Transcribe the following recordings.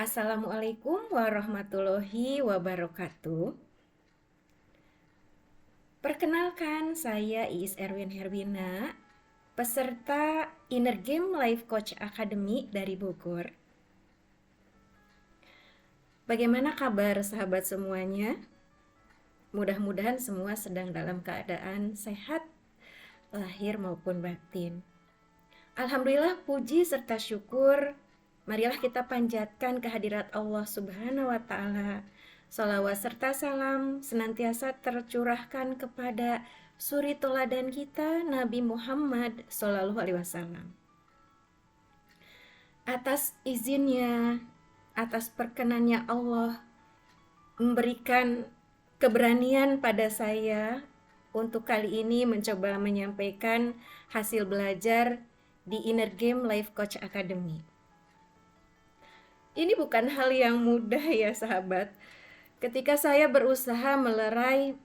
Assalamualaikum warahmatullahi wabarakatuh. Perkenalkan, saya Iis Erwin Herwina, peserta Inner Game Life Coach Academy dari Bogor. Bagaimana kabar sahabat semuanya? Mudah-mudahan semua sedang dalam keadaan sehat, lahir maupun batin. Alhamdulillah, puji serta syukur, marilah kita panjatkan kehadirat Allah Subhanahu wa Ta'ala. Salawat serta salam senantiasa tercurahkan kepada suri teladan kita, Nabi Muhammad Sallallahu Alaihi Wasallam. Atas izinnya, atas perkenannya Allah memberikan keberanian pada saya untuk kali ini mencoba menyampaikan hasil belajar di Inner Game Life Coach Academy. Ini bukan hal yang mudah ya sahabat. Ketika saya berusaha melerai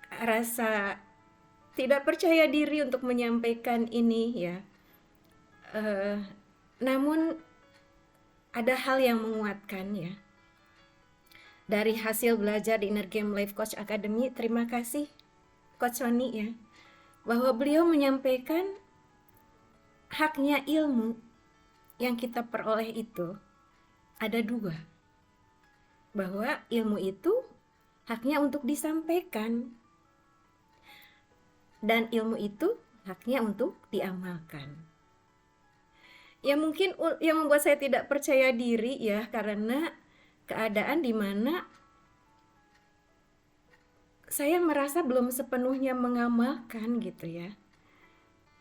rasa tidak percaya diri untuk menyampaikan ini ya, namun ada hal yang menguatkan ya. Dari hasil belajar di Inner Game Life Coach Academy, terima kasih Coach Sony ya, bahwa beliau menyampaikan haknya ilmu yang kita peroleh itu ada dua, bahwa ilmu itu haknya untuk disampaikan dan ilmu itu haknya untuk diamalkan. Ya mungkin yang membuat saya tidak percaya diri ya, karena keadaan di mana saya merasa belum sepenuhnya mengamalkan gitu ya.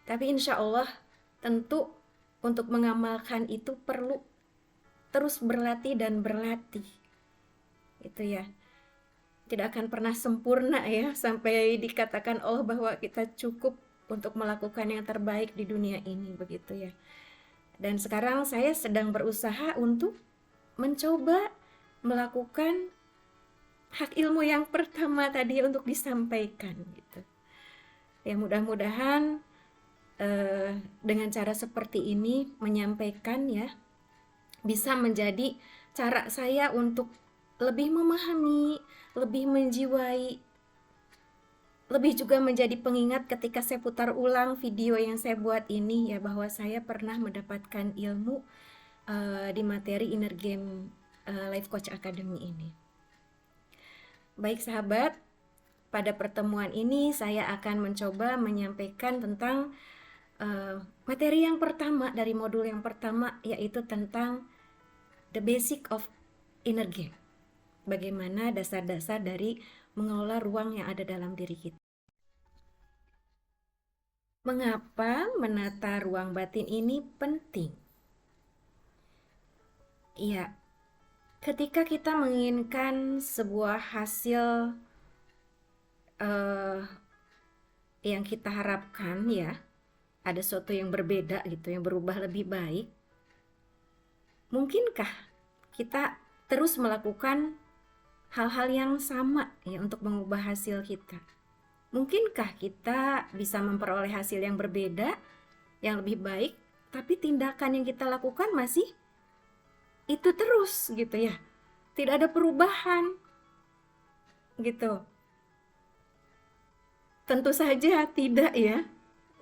Tapi insya Allah tentu untuk mengamalkan itu perlu terus berlatih dan berlatih. Itu ya. Tidak akan pernah sempurna ya, sampai dikatakan Allah bahwa kita cukup untuk melakukan yang terbaik di dunia ini, begitu ya. Dan sekarang saya sedang berusaha untuk mencoba melakukan hak ilmu yang pertama tadi untuk disampaikan gitu. Ya mudah-mudahan dengan cara seperti ini menyampaikan ya bisa menjadi cara saya untuk lebih memahami, lebih menjiwai, lebih juga menjadi pengingat ketika saya putar ulang video yang saya buat ini ya, bahwa saya pernah mendapatkan ilmu di materi Inner Game Life Coach Academy ini. Baik sahabat, pada pertemuan ini saya akan mencoba menyampaikan tentang materi yang pertama dari modul yang pertama, yaitu tentang the basic of inner game. Bagaimana dasar-dasar dari mengelola ruang yang ada dalam diri kita. Mengapa menata ruang batin ini penting? Iya, ketika kita menginginkan sebuah hasil yang kita harapkan ya, ada sesuatu yang berbeda gitu, yang berubah lebih baik, mungkinkah kita terus melakukan hal-hal yang sama ya untuk mengubah hasil kita? Mungkinkah kita bisa memperoleh hasil yang berbeda, yang lebih baik, tapi tindakan yang kita lakukan masih itu terus gitu ya, tidak ada perubahan gitu? Tentu saja tidak ya.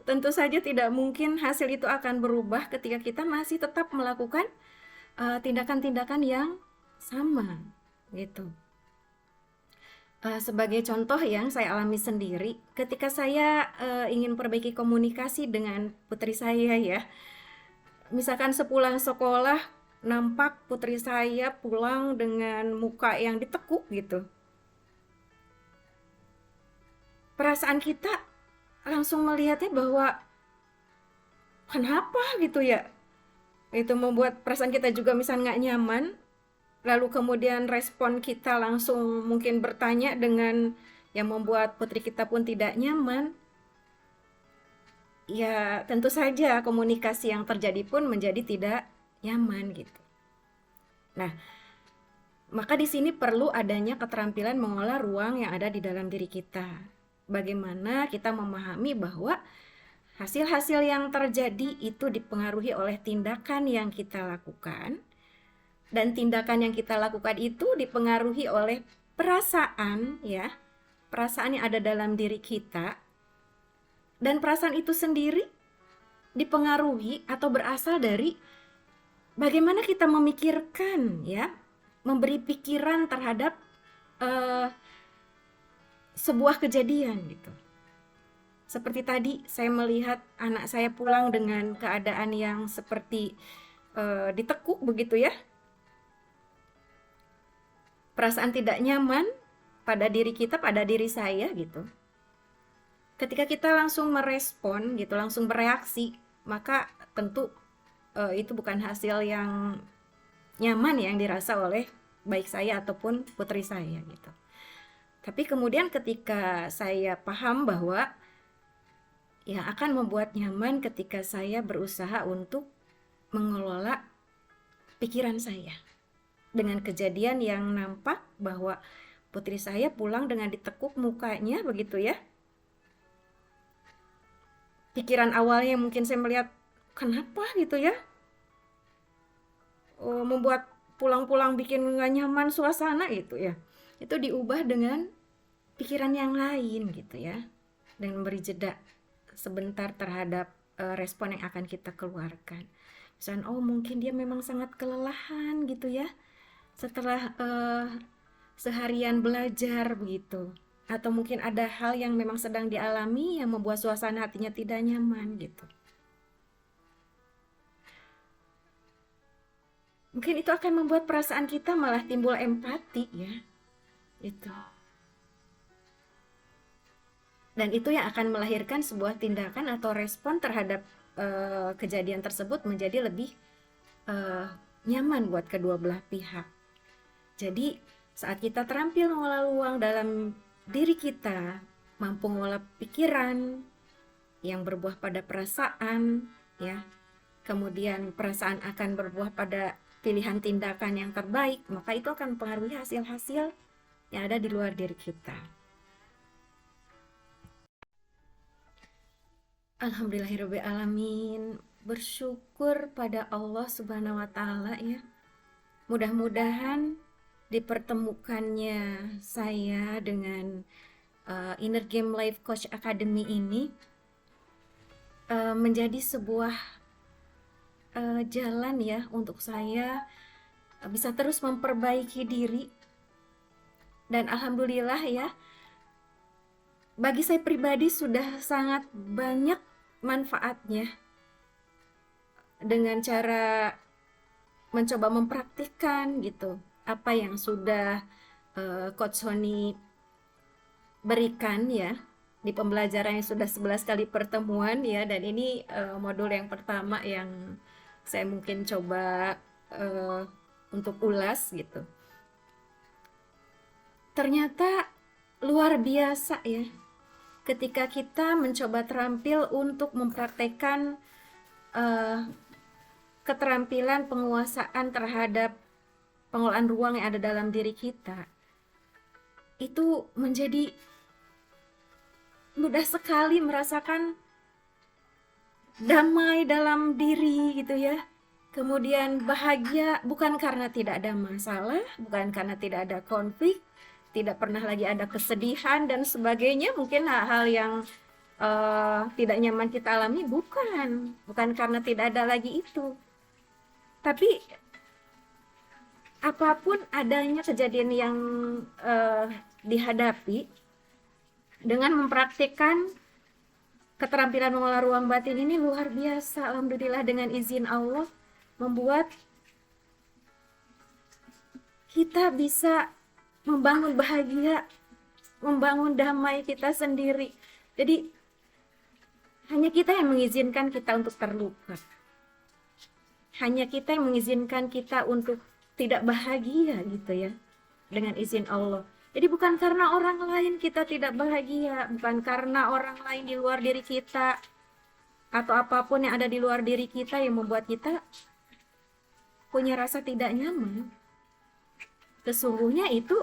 Tentu saja tidak mungkin hasil itu akan berubah ketika kita masih tetap melakukan tindakan-tindakan yang sama gitu. Sebagai contoh yang saya alami sendiri, ketika saya ingin perbaiki komunikasi dengan putri saya ya, misalkan sepulang sekolah nampak putri saya pulang dengan muka yang ditekuk gitu, perasaan kita langsung melihatnya bahwa kenapa gitu ya, itu membuat perasaan kita juga misalnya nggak nyaman. Lalu kemudian respon kita langsung mungkin bertanya dengan yang membuat putri kita pun tidak nyaman. Ya tentu saja komunikasi yang terjadi pun menjadi tidak nyaman gitu. Nah, maka di sini perlu adanya keterampilan mengolah ruang yang ada di dalam diri kita. Bagaimana kita memahami bahwa hasil-hasil yang terjadi itu dipengaruhi oleh tindakan yang kita lakukan, Dan tindakan yang kita lakukan itu dipengaruhi oleh perasaan, ya, perasaan yang ada dalam diri kita. Dan perasaan itu sendiri dipengaruhi atau berasal dari bagaimana kita memikirkan, ya, memberi pikiran terhadap sebuah kejadian gitu. Seperti tadi saya melihat anak saya pulang dengan keadaan yang seperti ditekuk begitu ya. Perasaan tidak nyaman pada diri kita, pada diri saya gitu. Ketika kita langsung merespon gitu, langsung bereaksi, maka tentu itu bukan hasil yang nyaman yang dirasa oleh baik saya ataupun putri saya gitu. Tapi kemudian ketika saya paham bahwa yang akan membuat nyaman ketika saya berusaha untuk mengelola pikiran saya. Dengan kejadian yang nampak bahwa putri saya pulang dengan ditekuk mukanya begitu ya. Pikiran awalnya mungkin saya melihat kenapa gitu ya, membuat pulang-pulang bikin nggak nyaman suasana gitu ya. Itu diubah dengan pikiran yang lain gitu ya, dan memberi jeda sebentar terhadap respon yang akan kita keluarkan. Misalnya, oh mungkin dia memang sangat kelelahan gitu ya setelah seharian belajar begitu, atau mungkin ada hal yang memang sedang dialami yang membuat suasana hatinya tidak nyaman gitu. Mungkin itu akan membuat perasaan kita malah timbul empati ya, itu. Dan itu yang akan melahirkan sebuah tindakan atau respon terhadap kejadian tersebut menjadi lebih nyaman buat kedua belah pihak. Jadi saat kita terampil mengolah ruang dalam diri kita, mampu mengolah pikiran yang berbuah pada perasaan, ya, kemudian perasaan akan berbuah pada pilihan tindakan yang terbaik, maka itu akan mempengaruhi hasil-hasil yang ada di luar diri kita. Alhamdulillahirrahmanirrahim. Bersyukur pada Allah Subhanahu wa Ta'ala ya. Mudah-mudahan dipertemukannya saya dengan Inner Game Life Coach Academy ini menjadi sebuah jalan ya untuk saya bisa terus memperbaiki diri. Dan alhamdulillah ya, bagi saya pribadi sudah sangat banyak manfaatnya dengan cara mencoba mempraktikkan gitu apa yang sudah Coach Sony berikan ya di pembelajaran yang sudah 11 kali pertemuan ya, dan ini modul yang pertama yang saya mungkin coba untuk ulas gitu. Ternyata luar biasa ya ketika kita mencoba terampil untuk mempraktekkan keterampilan penguasaan terhadap pengelolaan ruang yang ada dalam diri kita. Itu menjadi mudah sekali merasakan damai dalam diri gitu ya. Kemudian bahagia bukan karena tidak ada masalah, bukan karena tidak ada konflik, tidak pernah lagi ada kesedihan dan sebagainya, mungkin hal-hal yang tidak nyaman kita alami, bukan karena tidak ada lagi itu. Tapi apapun adanya kejadian yang dihadapi, dengan mempraktikkan keterampilan mengolah ruang batin ini luar biasa, alhamdulillah dengan izin Allah membuat kita bisa membangun bahagia, membangun damai kita sendiri. Jadi hanya kita yang mengizinkan kita untuk terluka, hanya kita yang mengizinkan kita untuk tidak bahagia gitu ya, dengan izin Allah. Jadi bukan karena orang lain kita tidak bahagia, bukan karena orang lain di luar diri kita atau apapun yang ada di luar diri kita yang membuat kita punya rasa tidak nyaman. Sesungguhnya itu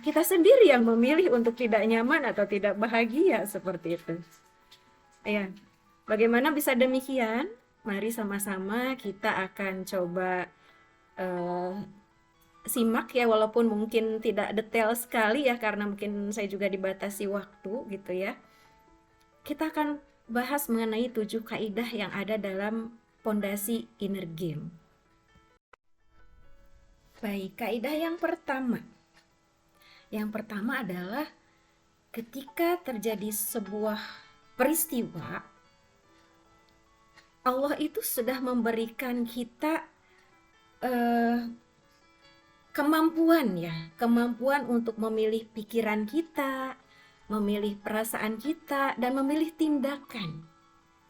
kita sendiri yang memilih untuk tidak nyaman atau tidak bahagia seperti itu. Ya, bagaimana bisa demikian? Mari sama-sama kita akan coba eh, simak ya, walaupun mungkin tidak detail sekali ya karena mungkin saya juga dibatasi waktu gitu ya. Kita akan bahas mengenai 7 kaidah yang ada dalam pondasi inner game. Baik, kaidah yang pertama. Yang pertama adalah ketika terjadi sebuah peristiwa, Allah itu sudah memberikan kita kemampuan untuk memilih pikiran kita, memilih perasaan kita, dan memilih tindakan.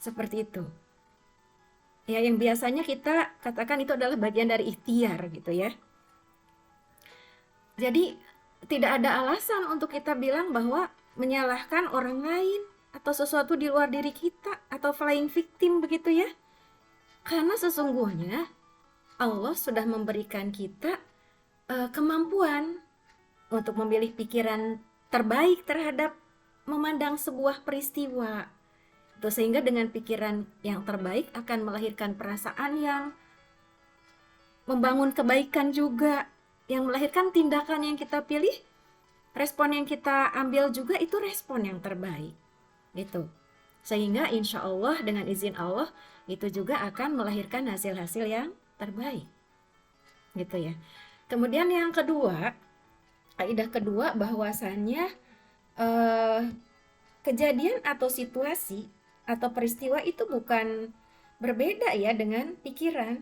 Seperti itu. Ya, yang biasanya kita katakan itu adalah bagian dari ikhtiar gitu ya. Jadi tidak ada alasan untuk kita bilang bahwa menyalahkan orang lain atau sesuatu di luar diri kita atau flying victim begitu ya. Karena sesungguhnya Allah sudah memberikan kita kemampuan untuk memilih pikiran terbaik terhadap memandang sebuah peristiwa. Sehingga dengan pikiran yang terbaik akan melahirkan perasaan yang membangun kebaikan juga, yang melahirkan tindakan yang kita pilih, respon yang kita ambil juga itu respon yang terbaik gitu. Sehingga insya Allah dengan izin Allah itu juga akan melahirkan hasil-hasil yang terbaik gitu ya. Kemudian yang kedua, kaidah kedua, bahwasannya kejadian atau situasi atau peristiwa itu bukan berbeda ya dengan pikiran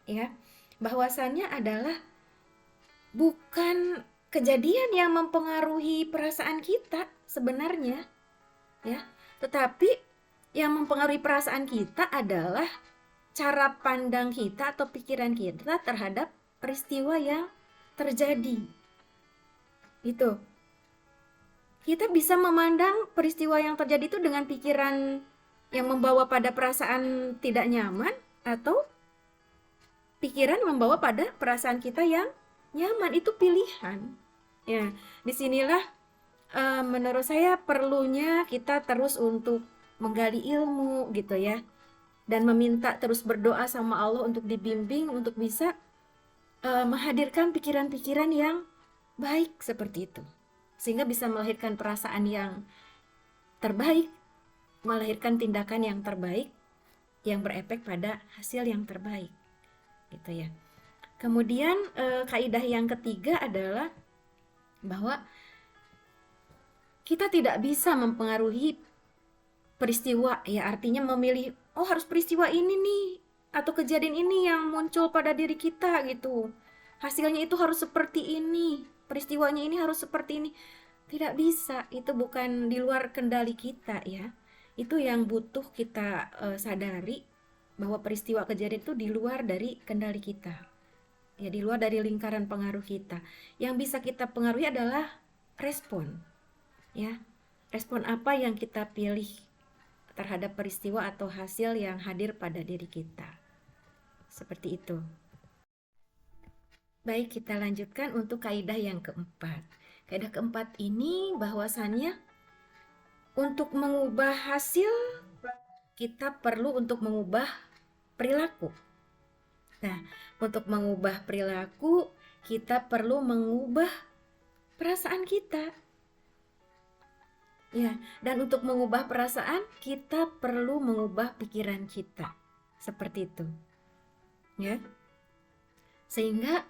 ya. Bahwasannya adalah bukan kejadian yang mempengaruhi perasaan kita sebenarnya ya, tetapi yang mempengaruhi perasaan kita adalah cara pandang kita atau pikiran kita terhadap peristiwa yang terjadi. Itu. Kita bisa memandang peristiwa yang terjadi itu dengan pikiran yang membawa pada perasaan tidak nyaman, atau pikiran membawa pada perasaan kita yang nyaman. Itu pilihan. Ya, disinilah menurut saya perlunya kita terus untuk menggali ilmu gitu ya, dan meminta terus berdoa sama Allah untuk dibimbing untuk bisa menghadirkan pikiran-pikiran yang baik seperti itu, sehingga bisa melahirkan perasaan yang terbaik, melahirkan tindakan yang terbaik yang berefek pada hasil yang terbaik gitu ya. Kemudian kaidah yang ketiga adalah bahwa kita tidak bisa mempengaruhi peristiwa ya, artinya memilih harus peristiwa ini nih atau kejadian ini yang muncul pada diri kita gitu, hasilnya itu harus seperti ini, peristiwanya ini harus seperti ini. Tidak bisa, itu bukan di luar kendali kita ya. Itu yang butuh kita sadari, bahwa peristiwa kejadian itu di luar dari kendali kita ya, di luar dari lingkaran pengaruh kita. Yang bisa kita pengaruhi adalah respon ya, respon apa yang kita pilih terhadap peristiwa atau hasil yang hadir pada diri kita. Seperti itu. Baik, kita lanjutkan untuk kaidah yang keempat. Kaidah keempat ini bahwasannya untuk mengubah hasil, kita perlu untuk mengubah perilaku. Nah, untuk mengubah perilaku, kita perlu mengubah perasaan kita. Ya, dan untuk mengubah perasaan, kita perlu mengubah pikiran kita. Seperti itu. Ya. Sehingga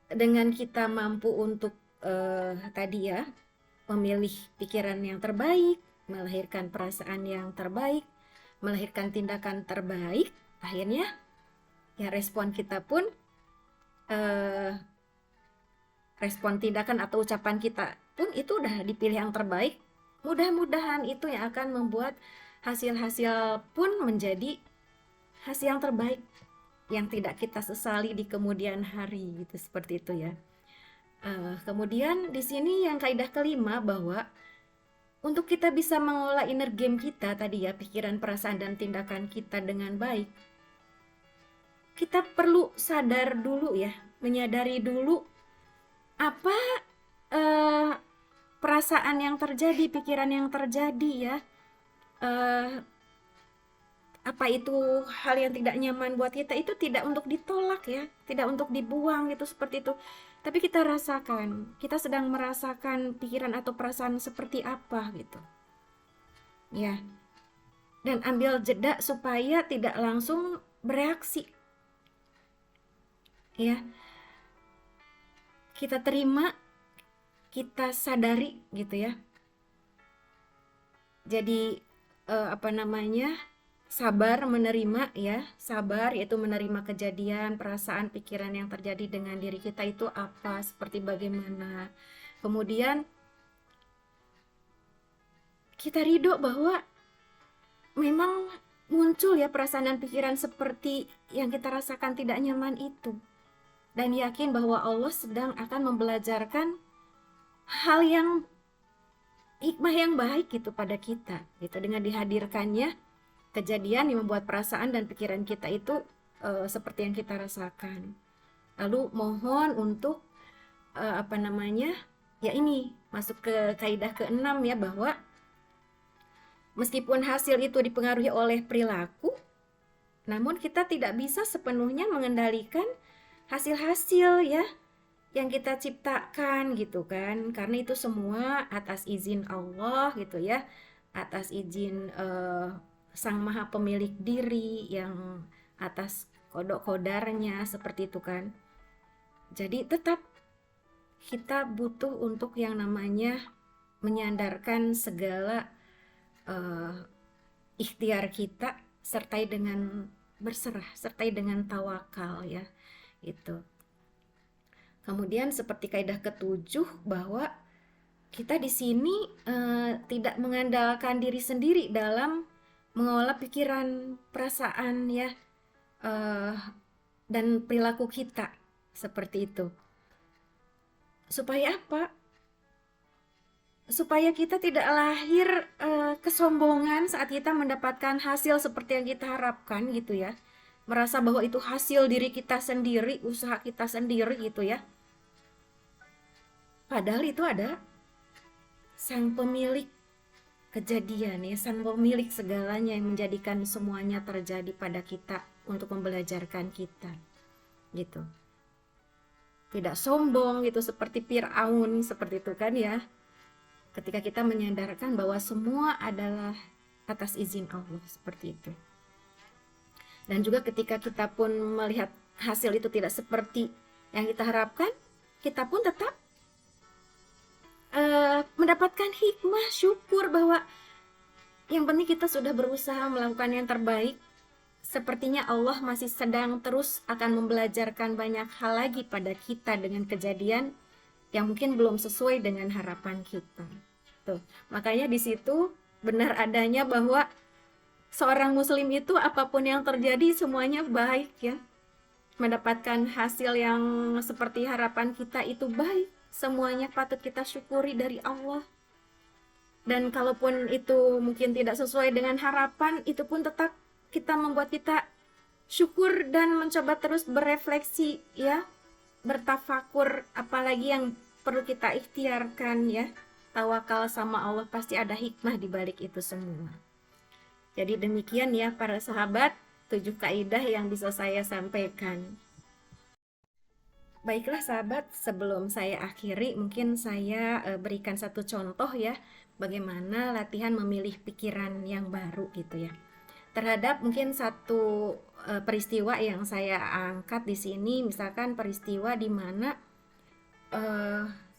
dengan kita mampu untuk tadi ya, memilih pikiran yang terbaik, melahirkan perasaan yang terbaik, melahirkan tindakan terbaik, akhirnya ya respon kita pun respon tindakan atau ucapan kita pun itu udah dipilih yang terbaik. Mudah-mudahan itu yang akan membuat hasil-hasil pun menjadi hasil yang terbaik, yang tidak kita sesali di kemudian hari gitu, seperti itu ya. Kemudian di sini yang kaidah kelima, bahwa untuk kita bisa mengolah inner game kita tadi ya, pikiran, perasaan, dan tindakan kita dengan baik, kita perlu sadar dulu ya, menyadari dulu apa perasaan yang terjadi, pikiran yang terjadi ya, apa itu hal yang tidak nyaman buat kita, itu tidak untuk ditolak ya, tidak untuk dibuang gitu seperti itu. Tapi kita rasakan, kita sedang merasakan pikiran atau perasaan seperti apa gitu. Ya, dan ambil jeda supaya tidak langsung bereaksi. Ya, kita terima, kita sadari gitu ya. Jadi apa namanya? Sabar menerima ya, sabar yaitu menerima kejadian, perasaan, pikiran yang terjadi dengan diri kita itu apa, seperti bagaimana. Kemudian kita ridho bahwa memang muncul ya perasaan dan pikiran seperti yang kita rasakan tidak nyaman itu. Dan yakin bahwa Allah sedang akan membelajarkan hal yang hikmah yang baik gitu pada kita gitu, dengan dihadirkannya kejadian yang membuat perasaan dan pikiran kita itu seperti yang kita rasakan. Lalu mohon untuk apa namanya? Ya ini masuk ke kaidah ke-6 ya, bahwa meskipun hasil itu dipengaruhi oleh perilaku, namun kita tidak bisa sepenuhnya mengendalikan hasil-hasil ya yang kita ciptakan gitu kan, karena itu semua atas izin Allah gitu ya, atas izin Sang Maha Pemilik diri yang atas kodok kodarnya seperti itu kan. Jadi tetap kita butuh untuk yang namanya menyandarkan segala ikhtiar kita, sertai dengan berserah, sertai dengan tawakal ya itu. Kemudian seperti kaidah ke-7 bahwa kita di sini tidak mengandalkan diri sendiri dalam mengolah pikiran, perasaan ya dan perilaku kita seperti itu. Supaya apa? Supaya kita tidak lahir kesombongan saat kita mendapatkan hasil seperti yang kita harapkan gitu ya. Merasa bahwa itu hasil diri kita sendiri, usaha kita sendiri gitu ya. Padahal itu ada Sang Pemilik kejadian ya, Sang Pemilik segalanya yang menjadikan semuanya terjadi pada kita untuk membelajarkan kita gitu. Tidak sombong gitu seperti Fir'aun seperti itu kan ya. Ketika kita menyadarkan bahwa semua adalah atas izin Allah seperti itu. Dan juga ketika kita pun melihat hasil itu tidak seperti yang kita harapkan, kita pun tetap mendapatkan hikmah, syukur bahwa yang penting kita sudah berusaha melakukan yang terbaik. Sepertinya Allah masih sedang terus akan membelajarkan banyak hal lagi pada kita dengan kejadian yang mungkin belum sesuai dengan harapan kita. Tuh, makanya di situ benar adanya bahwa seorang muslim itu apapun yang terjadi semuanya baik ya. Mendapatkan hasil yang seperti harapan kita itu baik. Semuanya patut kita syukuri dari Allah. Dan kalaupun itu mungkin tidak sesuai dengan harapan, itu pun tetap kita membuat kita syukur dan mencoba terus berefleksi ya, bertafakur, apalagi yang perlu kita ikhtiarkan ya. Tawakal sama Allah, pasti ada hikmah di balik itu semua. Jadi demikian ya para sahabat, 7 kaidah yang bisa saya sampaikan. Baiklah sahabat, sebelum saya akhiri mungkin saya berikan satu contoh ya, bagaimana latihan memilih pikiran yang baru gitu ya. Terhadap mungkin satu peristiwa yang saya angkat di sini, misalkan peristiwa di mana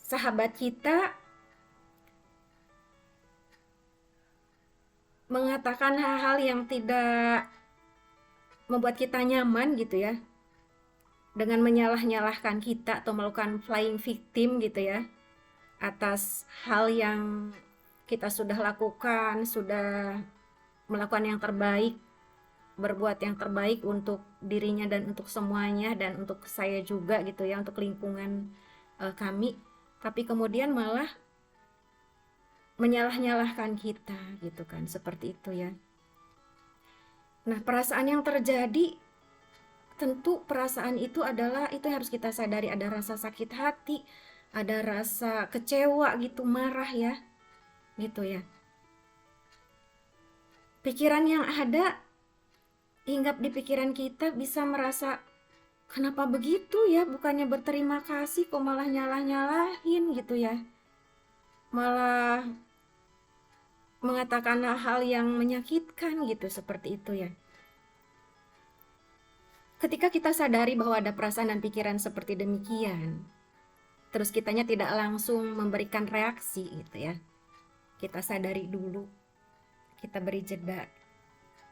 sahabat kita mengatakan hal-hal yang tidak membuat kita nyaman gitu ya, dengan menyalah-nyalahkan kita atau melakukan playing victim gitu ya, atas hal yang kita sudah lakukan, sudah melakukan yang terbaik, berbuat yang terbaik untuk dirinya dan untuk semuanya, dan untuk saya juga gitu ya, untuk lingkungan kami, tapi kemudian malah menyalah-nyalahkan kita gitu kan, seperti itu ya. Nah, perasaan yang terjadi, tentu perasaan itu adalah, itu yang harus kita sadari, ada rasa sakit hati, ada rasa kecewa gitu, marah ya, gitu ya. Pikiran yang ada hinggap di pikiran kita bisa merasa, kenapa begitu ya, bukannya berterima kasih kok malah nyalah-nyalahin gitu ya, malah mengatakan hal-hal yang menyakitkan gitu, seperti itu ya. Ketika kita sadari bahwa ada perasaan dan pikiran seperti demikian, terus kitanya tidak langsung memberikan reaksi gitu ya, kita sadari dulu, kita beri jeda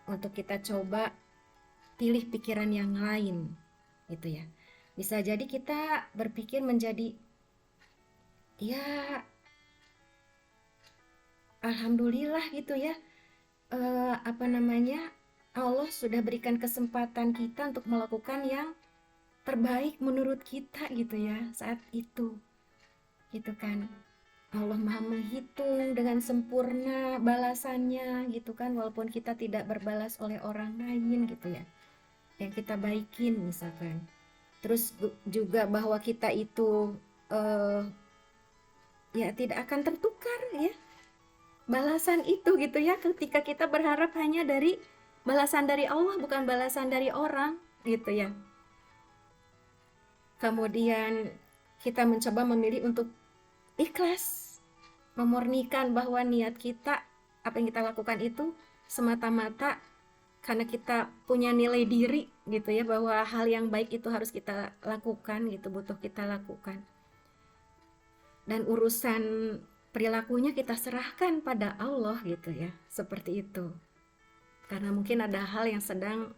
untuk kita coba pilih pikiran yang lain gitu ya. Bisa jadi kita berpikir menjadi, ya alhamdulillah gitu ya, Allah sudah berikan kesempatan kita untuk melakukan yang terbaik menurut kita gitu ya saat itu, gitu kan. Allah Maha menghitung dengan sempurna balasannya gitu kan, walaupun kita tidak berbalas oleh orang lain gitu ya, yang kita baikin misalkan. Terus juga bahwa kita itu ya tidak akan tertukar ya balasan itu gitu ya, ketika kita berharap hanya dari balasan dari Allah, bukan balasan dari orang gitu ya. Kemudian kita mencoba memilih untuk ikhlas, memurnikan bahwa niat kita, apa yang kita lakukan itu semata-mata karena kita punya nilai diri gitu ya, bahwa hal yang baik itu harus kita lakukan gitu, butuh kita lakukan. Dan urusan perilakunya kita serahkan pada Allah gitu ya, seperti itu. Karena mungkin ada hal yang sedang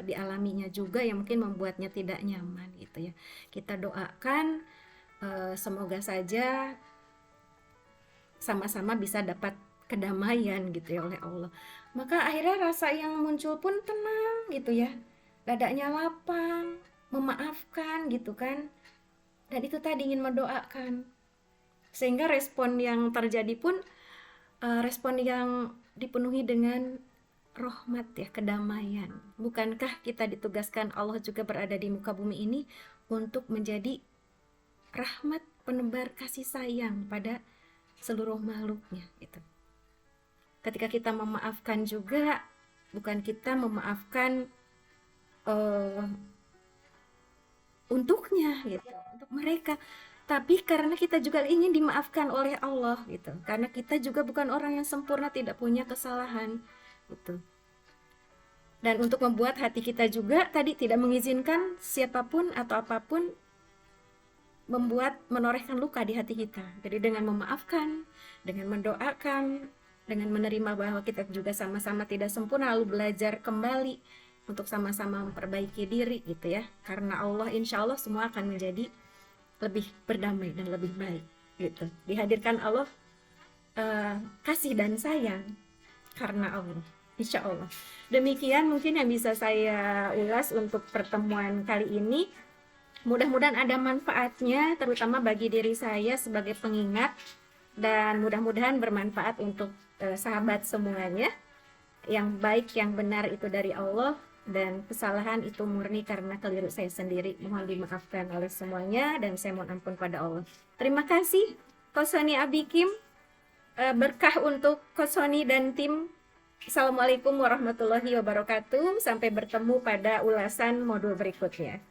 dialaminya juga yang mungkin membuatnya tidak nyaman gitu ya. Kita doakan semoga saja sama-sama bisa dapat kedamaian gitu ya oleh Allah. Maka akhirnya rasa yang muncul pun tenang gitu ya, dadanya lapang, memaafkan gitu kan. Dan itu tadi ingin mendoakan, sehingga respon yang terjadi pun respon yang dipenuhi dengan rahmat ya, kedamaian. Bukankah kita ditugaskan Allah juga berada di muka bumi ini untuk menjadi rahmat, penebar kasih sayang pada seluruh makhluknya gitu. Ketika kita memaafkan juga, bukan kita memaafkan untuknya gitu, untuk mereka, tapi karena kita juga ingin dimaafkan oleh Allah gitu, karena kita juga bukan orang yang sempurna, tidak punya kesalahan gitu. Dan untuk membuat hati kita juga tadi tidak mengizinkan siapapun atau apapun menorehkan luka di hati kita. Jadi dengan memaafkan, dengan mendoakan, dengan menerima bahwa kita juga sama-sama tidak sempurna, lalu belajar kembali untuk sama-sama memperbaiki diri gitu ya. Karena Allah, insya Allah semua akan menjadi lebih berdamai dan lebih baik gitu. Dihadirkan Allah kasih dan sayang karena Allah, insya Allah. Demikian mungkin yang bisa saya ulas untuk pertemuan kali ini. Mudah-mudahan ada manfaatnya, terutama bagi diri saya sebagai pengingat, dan mudah-mudahan bermanfaat untuk sahabat semuanya. Yang baik, yang benar itu dari Allah, dan kesalahan itu murni karena keliru saya sendiri. Mohon dimaafkan oleh semuanya dan saya mohon ampun pada Allah. Terima kasih Coach Sony Abikim, berkah untuk Coach Sony dan tim. Assalamualaikum warahmatullahi wabarakatuh. Sampai bertemu pada ulasan modul berikutnya.